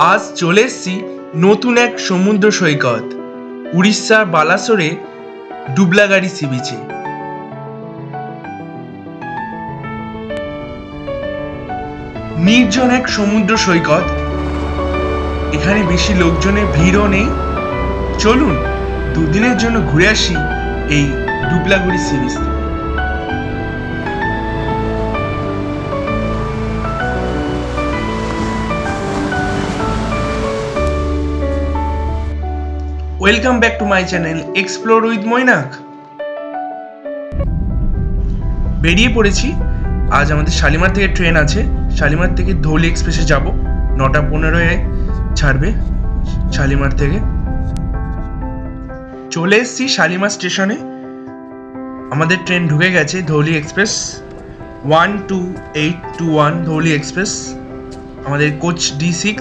আজ চলে এসেছি নতুন এক সমুদ্র সৈকত উড়িষ্যার বালাসোরে ডুবলাগাড়ি সি বিচে। নির্জন এক সমুদ্র সৈকত, এখানে বেশি লোকজনের ভিড়ও নেই। চলুন দুদিনের জন্য ঘুরে আসি এই Dublagadi sea beach. Welcome back to my channel explore with Mainak. বেরিয়ে পড়েছি। আজ আমাদের শালিমার থেকে ট্রেন আছে, শালিমার থেকে ধৌলি এক্সপ্রেসে যাব। 9:15 ছাড়বে শালিমার থেকে। চলে এসেছি শালিমার স্টেশনে, আমাদের ট্রেন ঢুকে গেছে ধৌলি এক্সপ্রেস 12821 ধৌলি এক্সপ্রেস, আমাদের কোচ D6।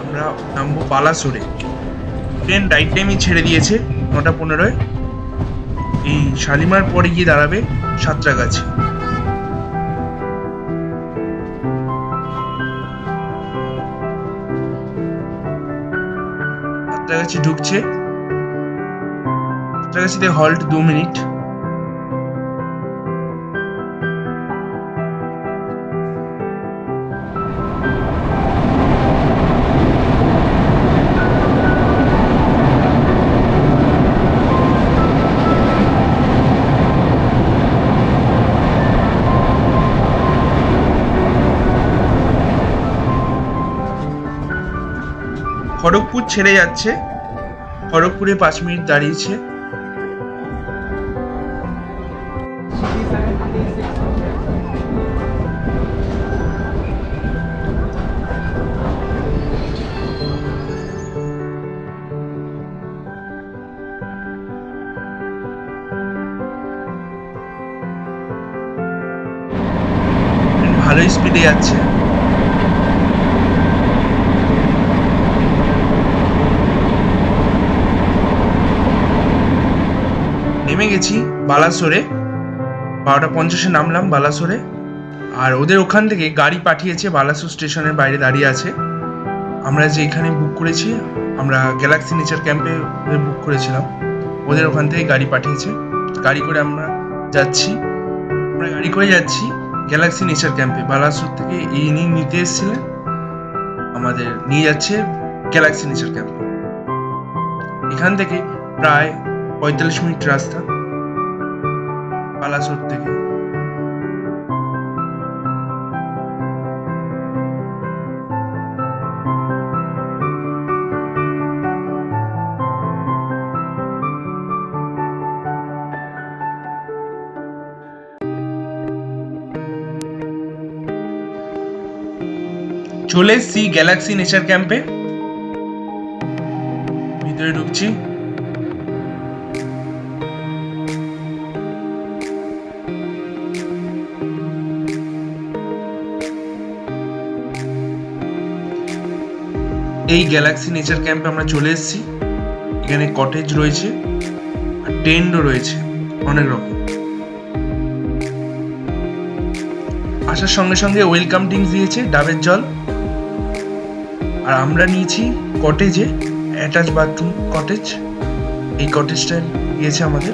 আমরা নামবো বালাসোরে। ট্রেন রাইট টাইমই ছেড়ে দিয়েছে 9:15। এই শালিমার পরে গিয়ে দাঁড়াবে সাঁতরাগাছি। সাঁতরাগাছি ঢুকছে, সাঁতরাগাছিতে হল্ট 2 মিনিট। খড়গপুর ছেড়ে যাচ্ছে, খড়গপুরে 5 মিনিট দাঁড়িয়েছে। ভালোই স্পিডে যাচ্ছে। নেমে গেছি বালাসোরে, 12:50 নামলাম বালাসোরে। আর ওদের ওখান থেকে গাড়ি পাঠিয়েছে, বালাসোর স্টেশনের বাইরে দাঁড়িয়ে আছে। আমরা যে এখানে বুক করেছি, আমরা গ্যালাক্সি নেচার ক্যাম্পে বুক করেছিলাম, ওদের ওখান থেকে গাড়ি পাঠিয়েছে। গাড়ি করে আমরা যাচ্ছি গ্যালাক্সি নেচার ক্যাম্পে। বালাসোর থেকে ইনি নিতে এসেছিলেন, আমাদের নিয়ে যাচ্ছে গ্যালাক্সি নেচার ক্যাম্পে। এখান থেকে প্রায় 45 মিনিট রাস্তা বালাসোর থেকে। চলে এসছি গ্যালাক্সি নেচার ক্যাম্পে, ভিতরে ঢুকছি। এই গ্যালাক্সি নেচার ক্যাম্পে আমরা চলে এসেছি। এখানে কটেজ রয়েছে আর টেন্টও রয়েছে অনেক রকম। আসার সঙ্গে সঙ্গে ওয়েলকাম ড্রিঙ্কস দিয়েছে, ডাবের জল। আর আমরা নিয়েছি কটেজে, অ্যাটাচ বাথরুম কটেজ। এই কটেজটা দিয়েছে আমাদের।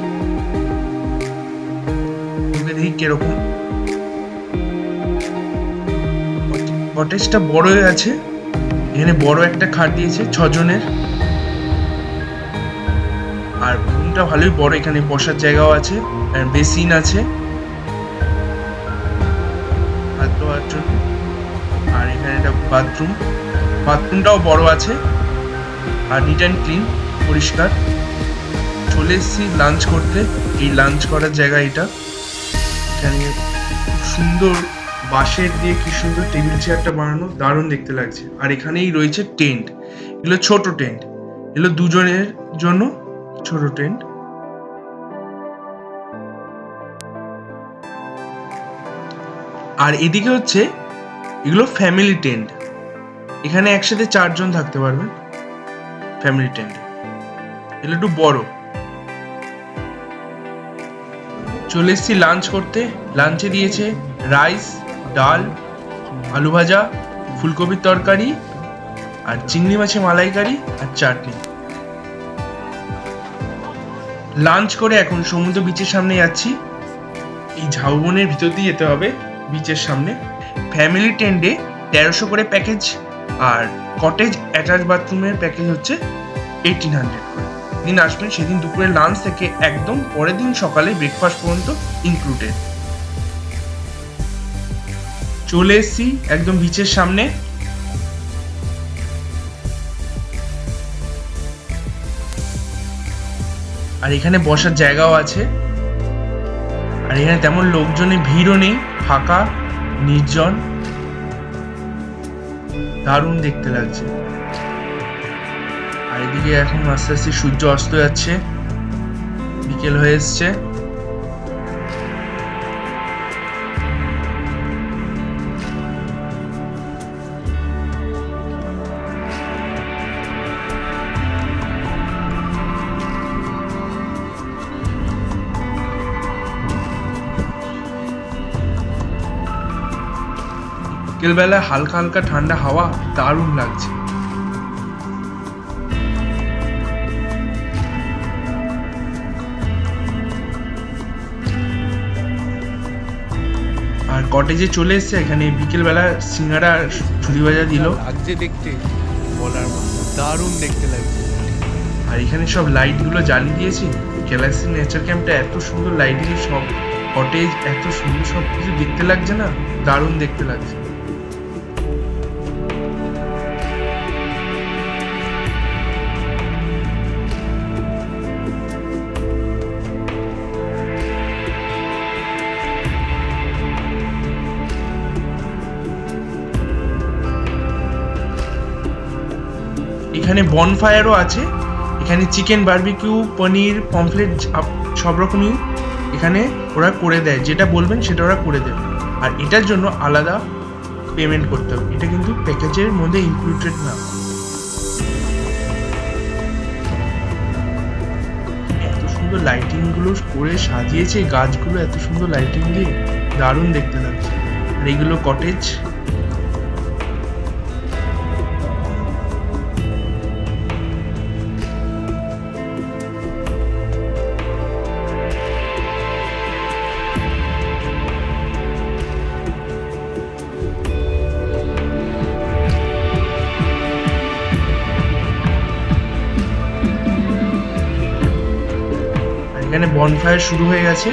দেখি কিরকম। কটেজটা বড় আছে, এখানে বড় একটা খাট দিয়েছে 6 জনের। আর রুমটা ভালোই বড়, এখানে বসার জায়গাও আছে, বেসিন আছে হাত ধোয়ার জন্য। আর এখানে একটা বাথরুমটাও বড় আছে আর নিট অ্যান্ড ক্লিন, পরিষ্কার। চলে এসেছি লাঞ্চ করতে। এই লাঞ্চ করার জায়গা এটা। এখানে খুব সুন্দর বাঁশের দিয়ে কি সুন্দর টেবিল চেয়ারটা বানানো, দারুণ দেখতে লাগছে। আর এখানেই রয়েছে টেন্ট, এগুলো ছোট টেন্ট, এগুলো 2 জনের জন্য ছোট টেন্ট। আর এদিকে হচ্ছে এগুলো ফ্যামিলি টেন্ট, এখানে একসাথে 4 জন থাকতে পারবেন ফ্যামিলি টেন্টে। এগুলো একটু বড়। চলে এসেছি লাঞ্চ করতে। লাঞ্চে দিয়েছে রাইস, ডাল, আলু ভাজা, ফুলকপির তরকারি আর চিংড়ি মাছের মালাইকারি আর চাটনি। লাঞ্চ করে এখন সমুদ্র বিচের সামনে যাচ্ছি। এই ঝাউবনের ভিতর দিয়ে যেতে হবে বিচের সামনে। ফ্যামিলি টেন্টে 1300 করে প্যাকেজ, আর কটেজ অ্যাটাচ বাথরুমের প্যাকেজ হচ্ছে 1800 করে। দিন আসবেন সেদিন দুপুরে লাঞ্চ থেকে একদম পরের দিন সকালে ব্রেকফাস্ট পর্যন্ত ইনক্লুডেড। চলে এসছি একদম বিচের সামনে। আর এখানে বসার জায়গাও আছে, আর এখানে তেমন লোকজনের ভিড়ও নেই, ফাঁকা নির্জন, দারুণ দেখতে লাগছে। আর এদিকে এখন আস্তে আস্তে সূর্য অস্ত যাচ্ছে, বিকেল হয়ে এসছে। বিকেলবেলা হালকা হালকা ঠান্ডা হাওয়া, দারুণ লাগছে। আর কটেজে চলে এসছে, এখানে বিকেলবেলা সিঙ্গারা ঝুড়ি ভাজা দিল। লাগছে দেখতে, বলার মতো দারুণ দেখতে লাগছে। আর এখানে সব লাইট গুলো জ্বালিয়ে দিয়েছে। গ্যালাক্সি নেচার ক্যাম্পটা এত সুন্দর লাইটিং, সব কটেজ এত সুন্দর, সব কিছু দেখতে লাগছে না, দারুণ দেখতে লাগছে। এখানে বনফায়ারও আছে। এখানে চিকেন, বারবিকিউ, পনির, পমফ্লেট সব রকমই এখানে ওরা করে দেয়, যেটা বলবেন সেটা ওরা করে দেবে। আর এটার জন্য আলাদা পেমেন্ট করতে হবে, এটা কিন্তু প্যাকেজের মধ্যে ইনক্লুডেড না। এত সুন্দর লাইটিং গুলো করে সাজিয়েছে, গাছগুলো এত সুন্দর লাইটিং দিয়ে, দারুণ দেখতে লাগছে। আর এইগুলো কটেজ। এখানে বনফায়ার শুরু হয়ে গেছে।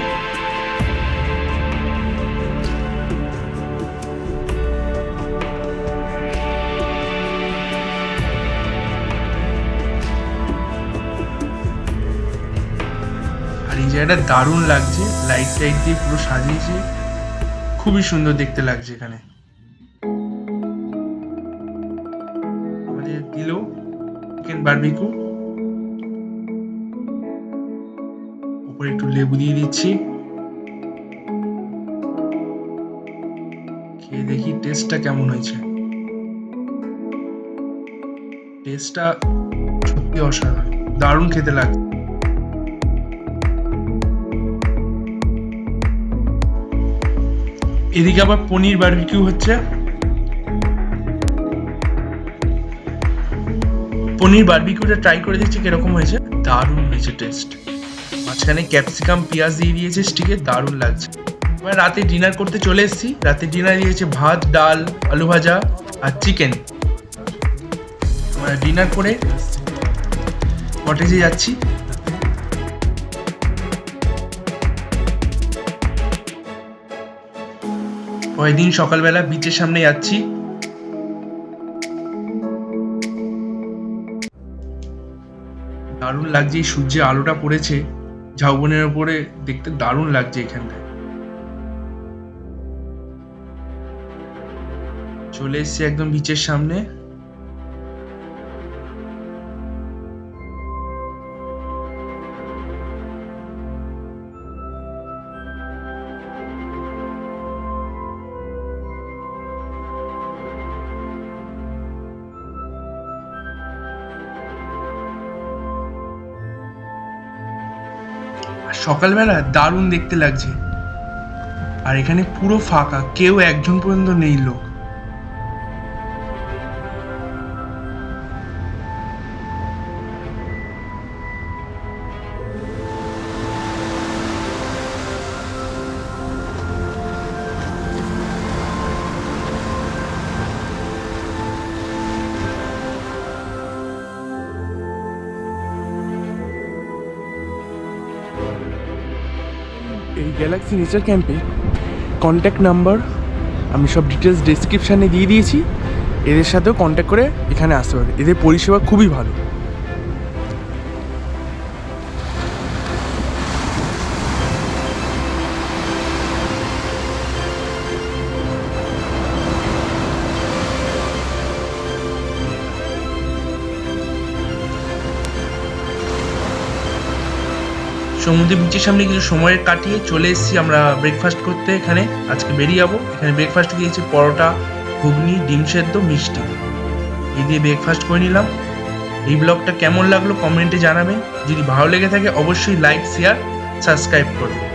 আর এই জায়গাটা দারুণ লাগছে, লাইট টাইট দিয়ে পুরো সাজিয়েছে, খুবই সুন্দর দেখতে লাগছে। এখানে আমাদের দিল চিকেন বারবিকিউ, উপরে একটু লেবু দিয়ে দিচ্ছি। খেয়ে দেখি টেস্টটা কেমন হয়েছে। টেস্টটা সত্যি অসাধারণ, দারুণ খেতে লাগছে। এদিকে আবার পনির বারবিকিউ হচ্ছে। পনির বারবিকিউটা ট্রাই করে দেখছি কিরকম হয়েছে, দারুণ হয়েছে টেস্ট। মাঝখানে ক্যাপসিকাম, পেঁয়াজ দিয়ে দিয়েছে স্টিকে, দারুণ লাগছে। এবার রাতে ডিনার করতে চলে এসেছি। রাতে ডিনার দিয়েছে ভাত, ডাল, আলু ভাজা আর চিকেন। ডিনার করে কটেজে যাচ্ছি। পরের দিন সকালবেলা বিচের সামনে যাচ্ছি। দারুণ লাগছে, এই সূর্যের আলোটা পড়েছে ঝাউবনের উপরে, দেখতে দারুণ লাগছে। এখানটায় চলে এসছি একদম বিচের সামনে। সকালবেলা দারুণ দেখতে লাগছে। আর এখানে পুরো ফাঁকা, কেউ একজন পর্যন্ত নেই লোক। গ্যালাক্সি নেচার ক্যাম্পে কন্ট্যাক্ট নাম্বার আমি সব ডিটেলস ডেসক্রিপশানে দিয়ে দিয়েছি। এদের সাথেও কন্ট্যাক্ট করে এখানে আসতে পারে, এদের পরিষেবা খুবই ভালো। সমুদ্র বিচের সামনে কিছু সময় কাটিয়ে চলে এসেছি আমরা ব্রেকফাস্ট করতে। এখানে আজকে বেরিয়ে যাবো। এখানে ব্রেকফাস্ট দিয়েছি পরোটা, ঘুগনি, ডিম সেদ্ধ, মিষ্টি। এই দিয়ে ব্রেকফাস্ট করে নিলাম। এই ব্লগটা কেমন লাগলো কমেন্টে জানাবেন। যদি ভালো লেগে থাকে অবশ্যই লাইক, শেয়ার, সাবস্ক্রাইব করবেন।